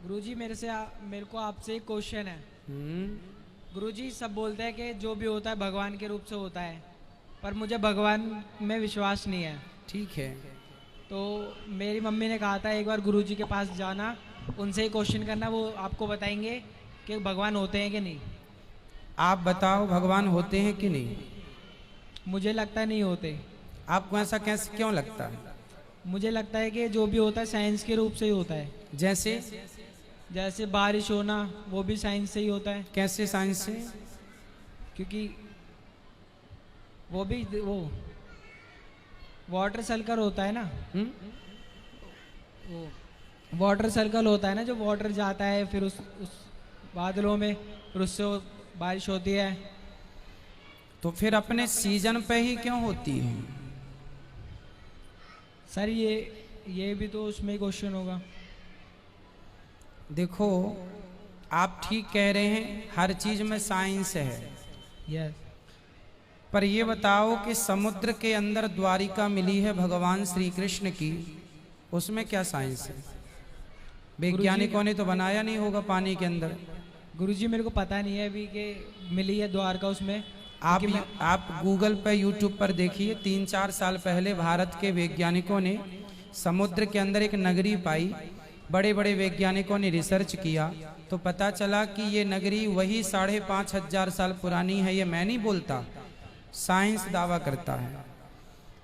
गुरुजी मेरे को आपसे एक क्वेश्चन है। हम्म। गुरुजी सब बोलते हैं कि जो भी होता है भगवान के रूप से होता है, पर मुझे भगवान में विश्वास नहीं है। ठीक है। तो मेरी मम्मी ने कहा था एक बार गुरुजी के पास जाना, उनसे ही क्वेश्चन करना, वो आपको बताएंगे कि भगवान होते हैं कि नहीं। आप बताओ, भगवान होते हैं कि नहीं? मुझे लगता है नहीं होते। आपको ऐसा कैसे क्यों लगता है? मुझे लगता है कि जो भी होता है साइंस के रूप से ही होता है। जैसे? जैसे बारिश होना, वो भी साइंस से ही होता है। कैसे साइंस से? क्योंकि वो वाटर सर्कल होता है ना। हम्म। वो वाटर सर्कल होता है ना, जो वाटर जाता है फिर उस बादलों में, फिर उससे बारिश होती है। तो फिर अपने सीजन पे ही क्यों होती है? सर ये भी तो उसमें क्वेश्चन होगा। देखो, आप ठीक कह रहे हैं, हर चीज में साइंस है। यस। पर ये बताओ कि समुद्र के अंदर द्वारिका मिली है भगवान श्री कृष्ण की, उसमें क्या साइंस है? वैज्ञानिकों ने तो बनाया नहीं होगा पानी के अंदर। गुरुजी मेरे को पता नहीं है अभी कि मिली है द्वारका उसमें। आप गूगल पे यूट्यूब पर देखिए, 3-4 साल पहले भारत के वैज्ञानिकों ने समुद्र के अंदर एक नगरी पाई। बड़े बड़े वैज्ञानिकों ने रिसर्च किया तो पता चला कि ये नगरी वही 5,500 साल पुरानी है। ये मैं नहीं बोलता, साइंस दावा करता है।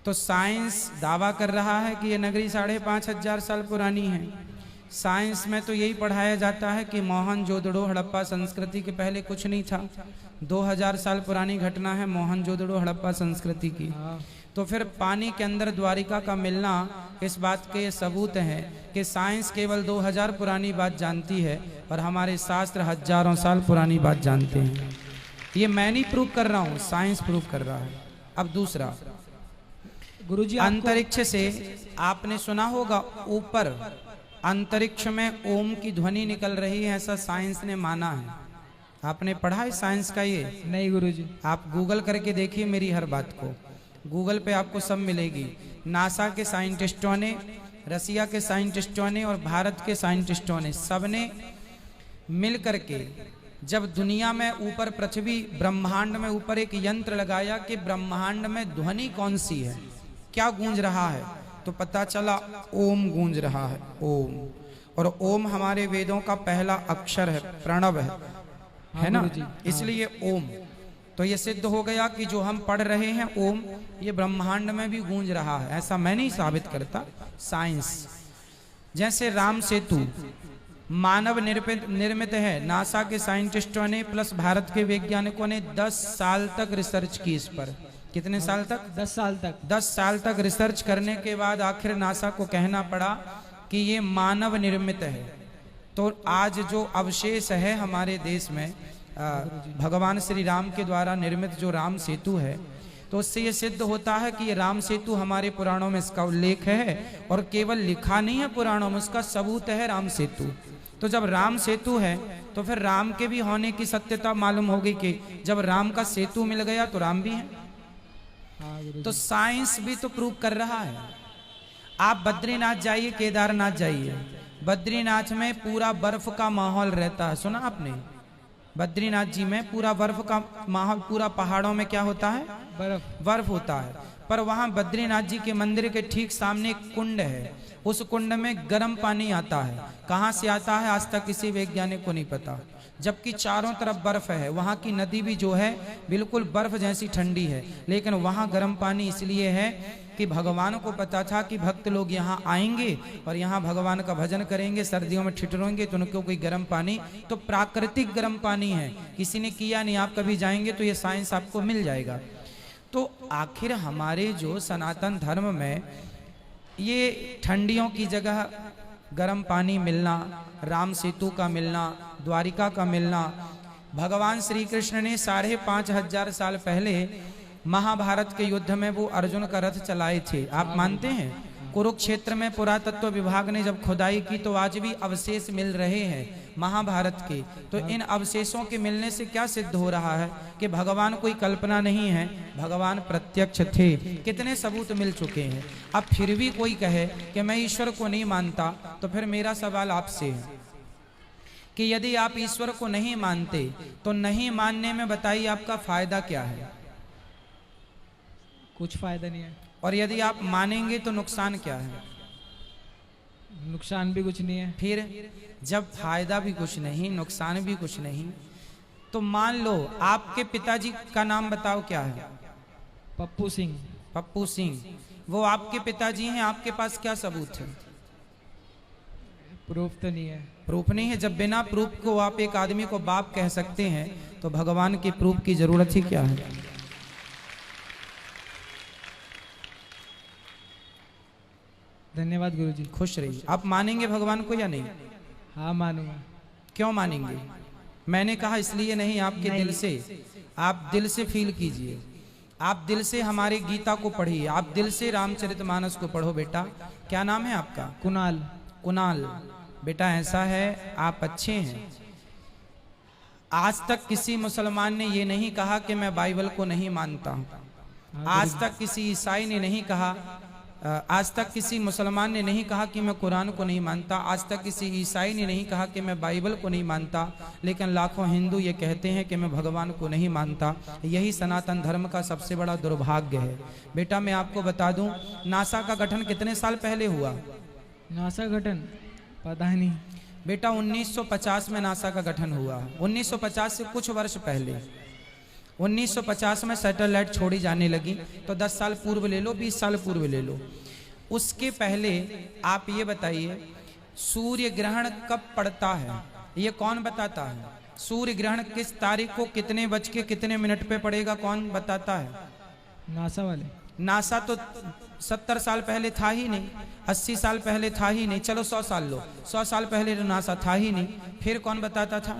तो साइंस दावा कर रहा है कि ये नगरी 5,500 साल पुरानी है। साइंस में तो यही पढ़ाया जाता है कि मोहनजोदड़ो हड़प्पा संस्कृति के पहले कुछ नहीं था। 2000 साल पुरानी घटना है मोहनजोदड़ो हड़प्पा संस्कृति की। तो फिर पानी के अंदर द्वारिका का मिलना इस बात के सबूत है कि साइंस केवल 2000 पुरानी बात जानती है और हमारे शास्त्र हजारों साल पुरानी बात जानते हैं। ये मैं नहीं प्रूव कर रहा हूँ, साइंस प्रूव कर रहा है। अब दूसरा, गुरुजी अंतरिक्ष से आपने सुना होगा ऊपर अंतरिक्ष में ओम की ध्वनि निकल रही है, ऐसा साइंस ने माना है। आपने पढ़ा है साइंस का ये? नहीं गुरुजी। आप गूगल करके देखिए मेरी हर बात को, गूगल पे आपको सब मिलेगी। नासा के साइंटिस्टों ने, रसिया के साइंटिस्टों ने और भारत के साइंटिस्टों ने, सबने मिल करके जब दुनिया में ऊपर पृथ्वी ब्रह्मांड में ऊपर एक यंत्र लगाया कि ब्रह्मांड में ध्वनि कौन सी है, क्या गूंज रहा है, तो पता चला ओम गूंज रहा है, ओम। और ओम हमारे वेदों का पहला अक्षर है, प्रणव है ना, इसलिए ओम। तो ये सिद्ध हो गया कि जो हम पढ़ रहे हैं ओम, ये ब्रह्मांड में भी गूंज रहा है। ऐसा मैं नहीं साबित करता, साइंस। जैसे राम सेतु मानव निर्मित है, नासा के साइंटिस्टों ने प्लस भारत के वैज्ञानिकों ने 10 साल तक रिसर्च की इस पर। कितने साल तक? 10 साल तक। 10 साल तक रिसर्च करने के बाद आखिर नासा को कहना पड़ा कि ये मानव निर्मित है। तो आज जो अवशेष है हमारे देश में भगवान श्री राम के द्वारा निर्मित जो राम सेतु है, तो उससे ये सिद्ध होता है कि ये राम सेतु हमारे पुराणों में इसका उल्लेख है। और केवल लिखा नहीं है पुराणों में, उसका सबूत है राम सेतु। तो जब राम सेतु है तो फिर राम के भी होने की सत्यता मालूम होगी कि जब राम का सेतु मिल गया तो राम भी है। तो साइंस भी तो प्रूव कर रहा है। आप बद्रीनाथ जाइए, केदारनाथ जाइए, बद्रीनाथ में पूरा बर्फ का माहौल रहता है, सुना आपने? बद्रीनाथ जी में पूरा बर्फ का माहौल, पूरा पहाड़ों में क्या होता है? बर्फ होता है। पर वहां बद्रीनाथ जी के मंदिर के ठीक सामने एक कुंड है, उस कुंड में गर्म पानी आता है। कहां से आता है आज तक किसी वैज्ञानिक को नहीं पता, जबकि चारों तरफ बर्फ है। वहां की नदी भी जो है बिल्कुल बर्फ जैसी ठंडी है, लेकिन वहां गर्म पानी इसलिए है कि भगवान को पता था कि भक्त लोग यहाँ आएंगे और यहाँ भगवान का भजन करेंगे, सर्दियों में ठिठुरेंगे, तो उनको कोई गर्म पानी, तो प्राकृतिक गर्म पानी है, किसी ने किया नहीं। आप कभी जाएंगे तो ये साइंस आपको मिल जाएगा। तो आखिर हमारे जो सनातन धर्म में ये ठंडियों की जगह गर्म पानी मिलना, राम सेतु का मिलना, द्वारिका का मिलना, भगवान श्री कृष्ण ने 5,500 साल पहले महाभारत के युद्ध में वो अर्जुन का रथ चलाए थे, आप मानते हैं? कुरुक्षेत्र में पुरातत्व विभाग ने जब खुदाई की तो आज भी अवशेष मिल रहे हैं महाभारत के। तो इन अवशेषों के मिलने से क्या सिद्ध हो रहा है कि भगवान कोई कल्पना नहीं है, भगवान प्रत्यक्ष थे। कितने सबूत मिल चुके हैं। अब फिर भी कोई कहे कि मैं ईश्वर को नहीं मानता, तो फिर मेरा सवाल आपसे है, कि यदि आप ईश्वर को नहीं मानते तो नहीं मानने में बताइए आपका फायदा क्या है? कुछ फायदा नहीं है। और यदि आप मानेंगे तो नुकसान क्या है? नुकसान भी कुछ नहीं है। फिर जब फायदा भी कुछ नहीं, नुकसान भी कुछ नहीं, तो मान लो आपके पिताजी का नाम बताओ क्या है? पप्पू सिंह। पप्पू सिंह, वो आपके पिताजी हैं, आपके पास क्या सबूत है? प्रूफ तो नहीं है। प्रूफ नहीं है। जब बिना प्रूफ को आप एक आदमी को बाप कह सकते हैं तो भगवान के प्रूफ की जरूरत ही क्या है? धन्यवाद गुरुजी। खुश रहिए। आप मानेंगे भगवान को या नहीं? हाँ मानूंगा। क्यों मानेंगे? मैंने कहा इसलिए नहीं, आपके दिल से, आप दिल से फील कीजिए, आप दिल से हमारे गीता को पढ़िए, आप दिल से रामचरितमानस को पढ़ो। बेटा क्या नाम है आपका? कुणाल। कुणाल बेटा ऐसा है, आप अच्छे हैं। आज तक किसी मुसलमान ने ये नहीं कहा कि मैं बाइबल को नहीं मानता हूं। आज तक किसी ईसाई ने नहीं कहा, आज तक किसी मुसलमान ने नहीं कहा कि मैं कुरान को नहीं मानता, आज तक किसी ईसाई ने नहीं कहा कि मैं बाइबल को नहीं मानता, लेकिन लाखों हिंदू ये कहते हैं कि मैं भगवान को नहीं मानता। यही सनातन धर्म का सबसे बड़ा दुर्भाग्य है। बेटा मैं आपको बता दूं, नासा का गठन कितने साल पहले हुआ? नासा गठन पता नहीं बेटा 1950 में नासा का गठन हुआ। 1950 से कुछ वर्ष पहले 1950 में सैटेलाइट छोड़ी जाने लगी, तो 10 साल पूर्व ले लो, 20 साल पूर्व ले लो। उसके पहले आप ये बताइए सूर्य ग्रहण कब पड़ता है? ये कौन बताता है? सूर्य ग्रहण किस तारीख को कितने बज के कितने मिनट पे पड़ेगा, कौन बताता है? नासा वाले। नासा तो 70 साल पहले था ही नहीं, 80 साल पहले था ही नहीं, चलो 100 साल लो, 100 साल पहले तो नासा था ही नहीं, फिर कौन बताता था?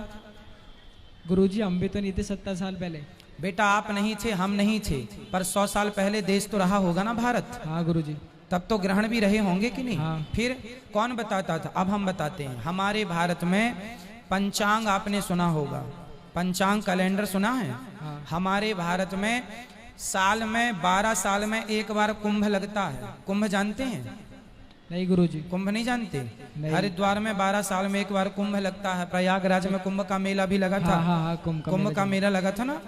गुरुजी हम भी तो नहीं थे 70 साल पहले। बेटा आप नहीं थे, हम नहीं थे, पर 100 साल पहले देश तो रहा होगा ना भारत। हाँ गुरुजी। तब तो ग्रहण भी रहे होंगे कि नहीं? हाँ। फिर कौन बताता था? अब हम बताते हैं। हमारे भारत में पंचांग आपने सुना होगा, पंचांग कैलेंडर सुना है? हाँ। हमारे भारत में साल में 12 साल में एक बार कुंभ लगता है। कुंभ जानते हैं? नहीं गुरुजी। कुंभ नहीं जानते? नहीं। हरिद्वार में 12 साल में एक बार कुंभ लगता है। प्रयागराज में कुंभ का मेला भी लगा था। हाँ, हाँ, कुंभ का मेला लगा था ना।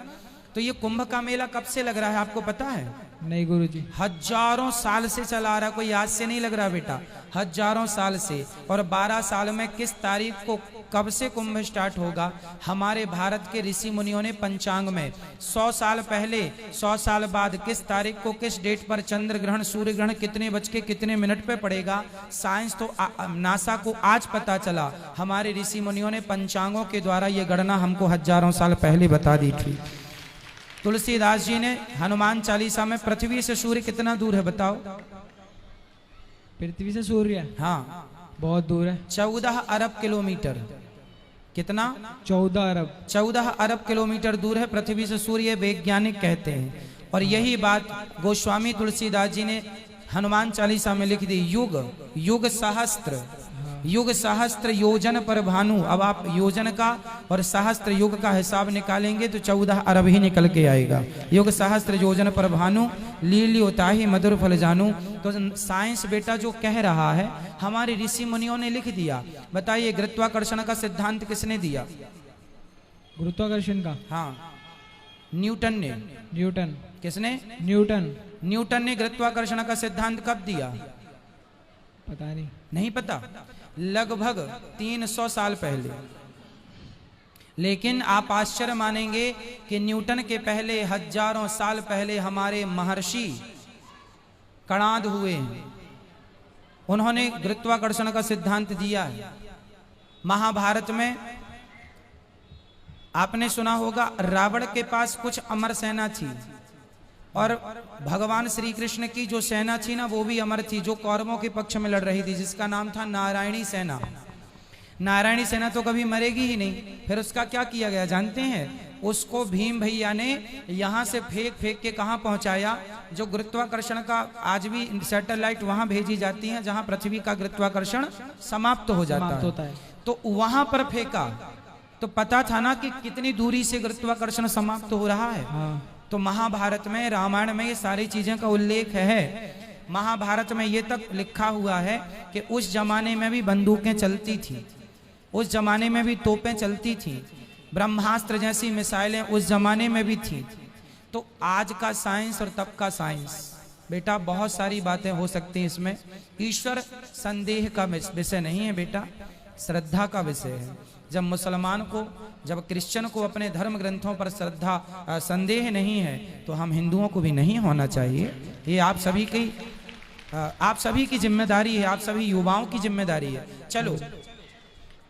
तो ये कुंभ का मेला कब से लग रहा है आपको पता है? नहीं गुरुजी। हजारों साल से चला आ रहा, कोई आज से नहीं लग रहा बेटा, हजारों साल से। और 12 साल में किस तारीख को कब से कुंभ स्टार्ट होगा? हमारे भारत के ऋषि मुनियों ने पंचांग में 100 साल पहले, 100 साल बाद किस तारीख को किस डेट पर चंद्र ग्रहण सूर्य ग्रहण कितने बज के कितने मिनट पे पड़ेगा, साइंस तो नासा को आज पता चला। हमारे ऋषि मुनियों ने पंचांगों के द्वारा ये गणना हमको हजारों साल पहले बता दी थी। तुलसीदास जी ने हनुमान चालीसा में पृथ्वी से सूर्य कितना दूर है बताओ? पृथ्वी से सूर्य? हाँ बहुत दूर है। 14 अरब किलोमीटर। कितना? 14 अरब। 14 अरब किलोमीटर दूर है पृथ्वी से सूर्य, वैज्ञानिक कहते हैं। और यही बात गोस्वामी तुलसीदास जी ने हनुमान चालीसा में लिख दी। युग युग सहस्त्र, युग सहस्त्र योजन पर भानु। अब आप योजन का और सहस्त्र युग का हिसाब निकालेंगे तो 14 अरब ही निकल के आएगा। युग सहस्त्र योजन पर भानु, लीली उताही मधुर फल जानू। तो साइंस बेटा जो कह रहा है हमारे ऋषि मुनियों ने लिख दिया। बताइए गुरुत्वाकर्षण का सिद्धांत किसने दिया? गुरुत्वाकर्षण का? हाँ न्यूटन ने। न्यूटन? किसने? न्यूटन। न्यूटन ने गुरुत्वाकर्षण का सिद्धांत कब दिया? पता नहीं। नहीं पता? लगभग 300 साल पहले। लेकिन आप आश्चर्य मानेंगे कि न्यूटन के पहले हजारों साल पहले हमारे महर्षि कणाद हुए हैं, उन्होंने गुरुत्वाकर्षण का सिद्धांत दिया है। महाभारत में आपने सुना होगा रावण के पास कुछ अमर सेना थी और भगवान श्री कृष्ण की जो सेना थी ना वो भी अमर थी, जो कौरवों के पक्ष में लड़ रही थी, जिसका नाम था नारायणी सेना। नारायणी सेना तो कभी मरेगी ही नहीं। फिर उसका क्या किया गया जानते हैं? उसको भीम भैया ने यहाँ से फेंक फेंक के कहाँ पहुंचाया? जो गुरुत्वाकर्षण का आज भी सैटेलाइट वहां भेजी जाती है जहां पृथ्वी का गुरुत्वाकर्षण समाप्त हो जाता है, तो वहां पर फेंका। तो पता था ना कि कितनी दूरी से गुरुत्वाकर्षण समाप्त हो रहा है। हाँ। तो महाभारत में, रामायण में ये सारी चीजें का उल्लेख है। महाभारत में ये तक लिखा हुआ है कि उस जमाने में भी बंदूकें चलती थी। उस जमाने में भी तोपें चलती थी, ब्रह्मास्त्र जैसी मिसाइलें उस जमाने में भी थी। तो आज का साइंस और तब का साइंस, बेटा बहुत सारी बातें हो सकती हैं इसमें। ईश्वर संदेह का विषय नहीं है बेटा, श्रद्धा का विषय है। जब मुसलमान को, जब क्रिश्चियन को अपने धर्म ग्रंथों पर श्रद्धा संदेह नहीं है, तो हम हिंदुओं को भी नहीं होना चाहिए। ये आप सभी की जिम्मेदारी है, आप सभी युवाओं की जिम्मेदारी है। चलो,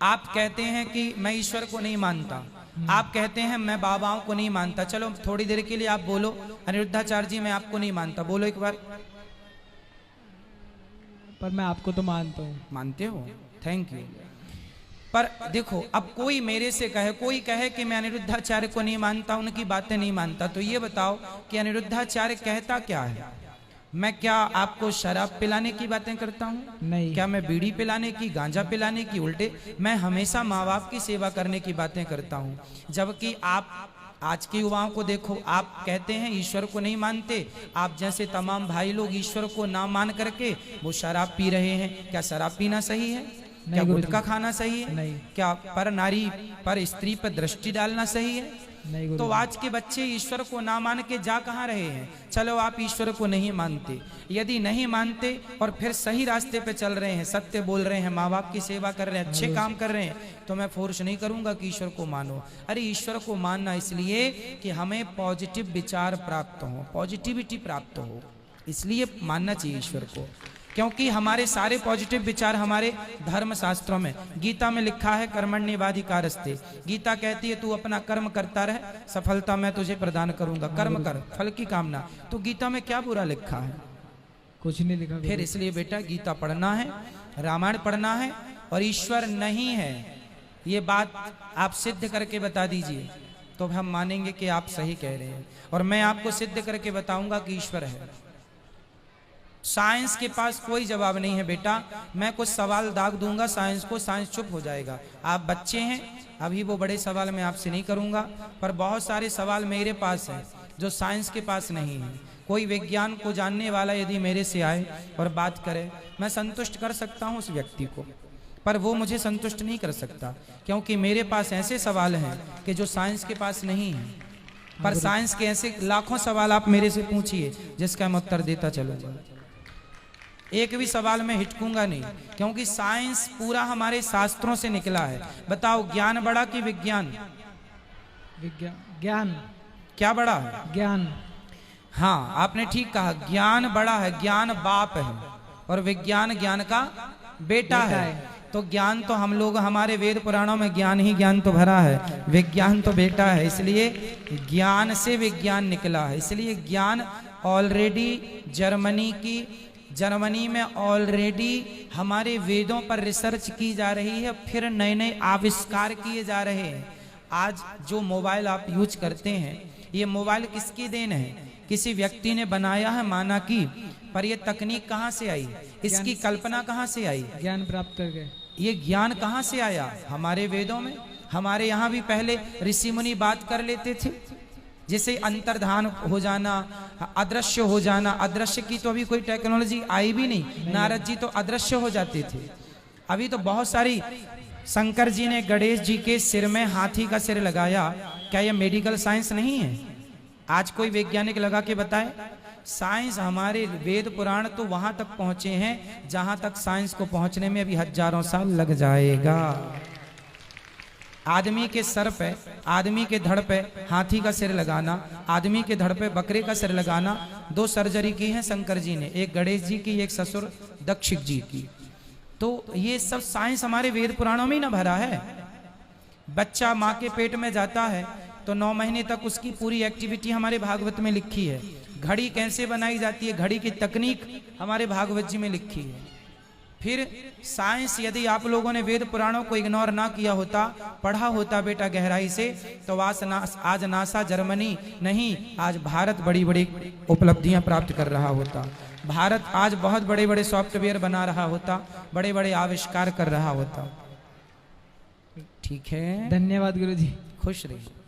आप कहते हैं कि मैं ईश्वर को नहीं मानता, आप कहते हैं मैं बाबाओं को नहीं मानता। चलो थोड़ी देर के लिए आप बोलो, अनिरुद्धाचार्य जी मैं आपको नहीं मानता, बोलो एक बार। पर मैं आपको तो मानता हूँ। मानते हो, थैंक यू। पर देखो, अब कोई मेरे से कहे, कोई कहे कि मैं अनिरुद्धाचार्य को नहीं मानता, उनकी बातें नहीं मानता, तो ये बताओ कि अनिरुद्धाचार्य कहता क्या है? मैं क्या आपको शराब पिलाने की बातें करता हूँ? नहीं। क्या मैं बीड़ी पिलाने की, गांजा पिलाने की? उल्टे मैं हमेशा माँ बाप की सेवा करने की बातें करता हूँ। जबकि आप आज के युवाओं को देखो, आप कहते हैं ईश्वर को नहीं मानते, आप जैसे तमाम भाई लोग ईश्वर को ना मान करके वो शराब पी रहे हैं। क्या शराब पीना सही है? क्या गुटखा खाना सही है? नहीं। क्या पर नारी, पर स्त्री पर दृष्टि डालना सही है? नहीं। तो आज के बच्चे ईश्वर को ना मान के जा कहाँ रहे हैं? चलो आप ईश्वर को नहीं मानते, यदि नहीं मानते और फिर सही रास्ते पे चल रहे हैं, सत्य बोल रहे हैं, माँ बाप की सेवा कर रहे हैं, अच्छे काम कर रहे हैं, तो मैं फोर्स नहीं करूंगा कि ईश्वर को मानो। अरे ईश्वर को मानना इसलिए कि हमें पॉजिटिव विचार प्राप्त हो, पॉजिटिविटी प्राप्त हो, इसलिए मानना चाहिए ईश्वर को। क्योंकि हमारे सारे पॉजिटिव विचार हमारे धर्म शास्त्रों में, गीता में लिखा है कर्मण्येवाधिकारस्ते। गीता कहती है तू अपना कर्म करता रह, सफलता मैं तुझे प्रदान करूंगा। कर्म कर, फल की कामना। तो गीता में क्या बुरा लिखा है? कुछ नहीं लिखा। फिर इसलिए बेटा गीता पढ़ना है, रामायण पढ़ना है, और ईश्वर नहीं है ये बात आप सिद्ध करके बता दीजिए, तो हम मानेंगे कि आप सही कह रहे हैं। और मैं आपको सिद्ध करके बताऊंगा कि ईश्वर है। साइंस के पास कोई जवाब नहीं है बेटा। मैं कुछ सवाल दाग दूंगा साइंस को, साइंस चुप हो जाएगा। आप बच्चे हैं, अभी वो बड़े सवाल मैं आपसे नहीं करूंगा, पर बहुत सारे सवाल मेरे पास हैं जो साइंस के पास नहीं है। कोई विज्ञान को जानने वाला यदि मेरे से आए और बात करे, मैं संतुष्ट कर सकता हूं उस व्यक्ति को, पर वो मुझे संतुष्ट नहीं कर सकता, क्योंकि मेरे पास ऐसे सवाल हैं कि जो साइंस के पास नहीं है। पर साइंस के ऐसे लाखों सवाल आप मेरे से पूछिए जिसका मैं उत्तर देता चलूंगा। एक भी सवाल में हिचकूंगा नहीं, क्योंकि साइंस पूरा हमारे शास्त्रों से निकला है। बताओ ज्ञान बड़ा कि विज्ञान? ज्ञान। क्या बड़ा है? ज्ञान। हाँ, आपने ठीक कहा, ज्ञान बड़ा है, ज्ञान बाप है और विज्ञान ज्ञान का बेटा है। तो ज्ञान तो हम लोग, हमारे वेद पुराणों में ज्ञान ही ज्ञान तो भरा है, विज्ञान तो बेटा है, इसलिए ज्ञान से विज्ञान निकला है। इसलिए ज्ञान ऑलरेडी जर्मनी में ऑलरेडी हमारे वेदों पर रिसर्च की जा रही है, फिर नए नए आविष्कार किए जा रहे हैं। आज जो मोबाइल आप यूज करते हैं, ये मोबाइल किसकी देन है? किसी व्यक्ति ने बनाया है, माना कि, पर ये तकनीक कहाँ से आई? इसकी कल्पना कहाँ से आई? ज्ञान प्राप्त करके। ये ज्ञान कहाँ से आया? हमारे वेदों में। हमारे यहाँ भी पहले ऋषि मुनि बात कर लेते थे, जैसे अंतर्धान हो जाना, अदृश्य हो जाना। अदृश्य की तो अभी कोई टेक्नोलॉजी आई भी नहीं। नारद जी तो अदृश्य हो जाते थे। अभी तो बहुत सारी, शंकर जी ने गणेश जी के सिर में हाथी का सिर लगाया, क्या यह मेडिकल साइंस नहीं है? आज कोई वैज्ञानिक लगा के बताए? साइंस, हमारे वेद पुराण तो वहां तक पहुंचे हैं जहां तक साइंस को पहुंचने में अभी हजारों साल लग जाएगा। आदमी के सर पे, आदमी के धड़ पे हाथी का सिर लगाना, आदमी के धड़ पे बकरे का सिर लगाना, 2 सर्जरी की है शंकर जी ने, एक गणेश जी की, एक ससुर दक्षिक जी की। तो ये सब साइंस हमारे वेद पुराणों में ही ना भरा है। बच्चा माँ के पेट में जाता है तो 9 महीने तक उसकी पूरी एक्टिविटी हमारे भागवत में लिखी है। घड़ी कैसे बनाई जाती है, घड़ी की तकनीक हमारे भागवत जी में लिखी है। फिर साइंस, यदि आप लोगों ने वेद पुराणों को इग्नोर ना किया होता, पढ़ा होता बेटा गहराई से, तो आज नासा जर्मनी नहीं, आज भारत बड़ी बड़ी उपलब्धियां प्राप्त कर रहा होता। भारत आज बहुत बड़े बड़े सॉफ्टवेयर बना रहा होता, बड़े बड़े आविष्कार कर रहा होता। ठीक है, धन्यवाद गुरुजी। खुश रहिए।